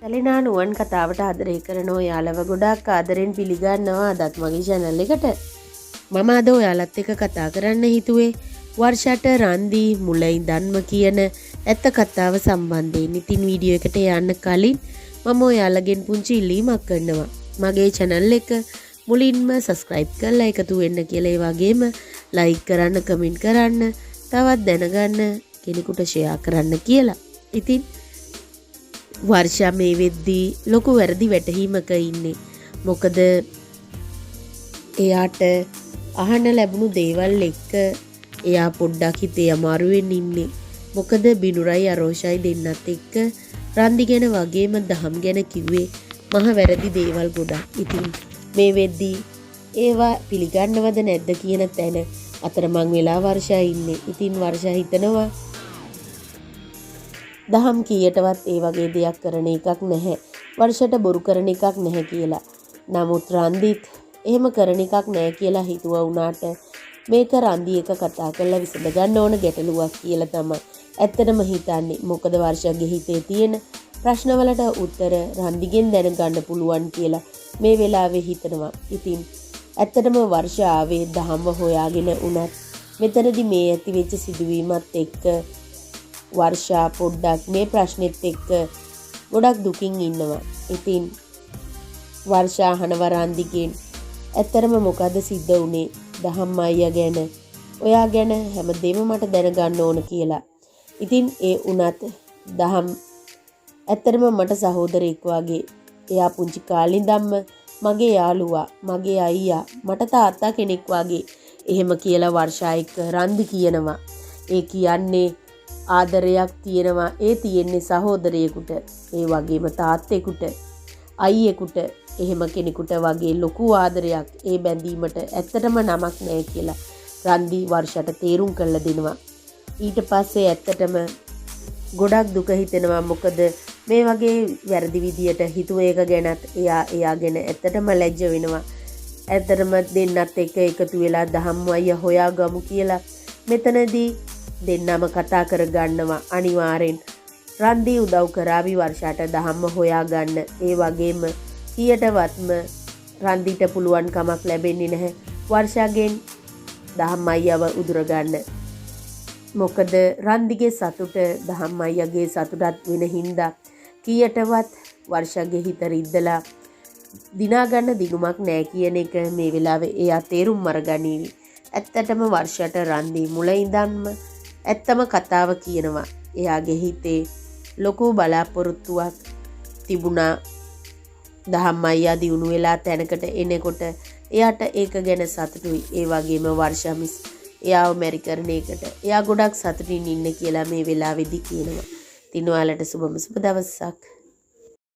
සැලිනා නුවන් කතාවට ආදරය කරන ඔයාලව ගොඩාක් ආදරෙන් පිළිගන්නවා අදත් මගේ channel එකට. මම අද ඔයාලත් එක්ක කතා කරන්න හිතුවේ වර්ෂට රන්දි මුල ඉඳන්ම කියන ඇත්ත කතාව සම්බන්ධයෙන්. ඉතින් වීඩියෝ එකට යන්න කලින් මම ඔයාලගෙන් පුංචි ඉල්ලීමක් කරනවා. මගේ channel එක මුලින්ම subscribe කරලා එකතු වෙන්න කියලා, ඒ වගේම like කරන්න, comment කරන්න, තවත් දැනගන්න කෙනෙකුට share කරන්න කියලා. ඉතින් වර්ෂා මේ වෙද්දී ලොකු වැරදි වැටහීමක ඉන්නේ. මොකද එයාට අහන්න ලැබුණු දේවල් එක්ක එයා පොඩ්ඩක් හිතේ අමාරුවෙන් ඉන්නේ. මොකද බිනුරයි අරෝෂයි දෙන්නත් එක්ක රන්දි ගැන වගේම දහම් ගැන කිව්වේ මහ වැරදි දේවල් ගොඩක්. ඉතින් මේ වෙද්දී ඒවා පිළිගන්නවද නැද්ද කියන තැන අතරමං වෙලා වර්ෂා ඉන්නේ. ඉතින් වර්ෂා හිතනවා දහම් කීයටවත් ඒ වගේ දෙයක් කරන එකක් නැහැ, වර්ෂට බොරු කරන එකක් නැහැ කියලා. නමුත් රන්දිත් එහෙම කරන එකක් නැහැ කියලා හිතුවා වුණාට මේක රන්දි එක කතා කරලා විසඳ ගන්න ඕන ගැටලුවක් කියලා තමයි ඇත්තටම හිතන්නේ. මොකද වර්ෂගේ හිතේ තියෙන ප්‍රශ්නවලට උත්තර රන්දිගෙන් දැනගන්න පුළුවන් කියලා මේ වෙලාවේ හිතනවා. ඉතින් ඇත්තටම වර්ෂා ආවේ දහම්ව හොයාගෙන උනත් මෙතනදී මේ ඇති වෙච්ච සිදුවීමත් එක්ක වර්ෂා පොඩ්ඩක් මේ ප්‍රශ්නෙත් එක්ක ගොඩක් දුකින් ඉන්නවා. ඉතින් වර්ෂා අහනවා රන්දිගෙන් ඇත්තරම මොකද සිද්ධ වුනේ දහම් අයියා ගැන, ඔයා ගැන හැමදේම මට දැනගන්න ඕන කියලා. ඉතින් ඒ උනත් දහම් ඇත්තරම මට සහෝදරෙක් වගේ, එයා පුංචි කාලේ ඉඳන්ම මගේ යාළුවා, මගේ අයියා, මට තාත්තා කෙනෙක් වගේ එහෙම කියලා වර්ෂා එක්ක රන්දි කියනවා. ඒ කියන්නේ ආදරයක් තියෙනවා, ඒ තියෙන්නේ සහෝදරයෙකුට, ඒ වගේම තාත්තෙකුට, අයියෙකුට, එහෙම කෙනෙකුට වගේ ලොකු ආදරයක්, ඒ බැඳීමට ඇත්තටම නමක් නැහැ කියලා රන්දි වර්ෂට තේරුම් කරලා දෙනවා. ඊට පස්සේ ඇත්තටම ගොඩක් දුක හිතෙනවා. මොකද මේ වගේ වැරදි විදියට හිතුව එක ගැනත් එයා ගැන ඇත්තටම ලැජ්ජ වෙනවා. ඇත්තටම දෙන්නත් එක්ක එකතු වෙලා දහම් අයියා හොයාගමු කියලා මෙතනදී දෙන්නම කතා කරගන්නවා. අනිවාර්යෙන් රන්දි උදව් කරાવી වර්ෂාට දහම්ම හොයාගන්න. ඒ වගේම කීයටවත්ම රන්දිට පුළුවන් කමක් ලැබෙන්නේ නැහැ වර්ෂාගෙන් දහම් අයියව උදුරගන්න. මොකද රන්දිගේ සතුට දහම් අයියගේ සතුටත් වෙන හින්දා කීයටවත් වර්ෂාගේ හිත රිද්දලා දිනා ගන්න දිනුමක් නැහැ කියන එක මේ වෙලාවේ එයා තේරුම් අරගනීවි. ඇත්තටම වර්ෂාට රන්දි මුල ඉඳන්ම ඇත්තම කතාව කියනවා. එයාගේ හිතේ ලොකු බලාපොරොත්තුවක් තිබුණා දහම් අයියා දිනු වෙලා තැනකට එනකොට. එයාට ඒක ගැන සතුටුයි. ඒ වගේම වර්ෂා මිස් එයාව මැරි කරන එකට එයා ගොඩක් සතුටින් ඉන්න කියලා මේ වෙලාවේදී කියනවා. ඉතින් ඔයාලට සුබ දවසක්.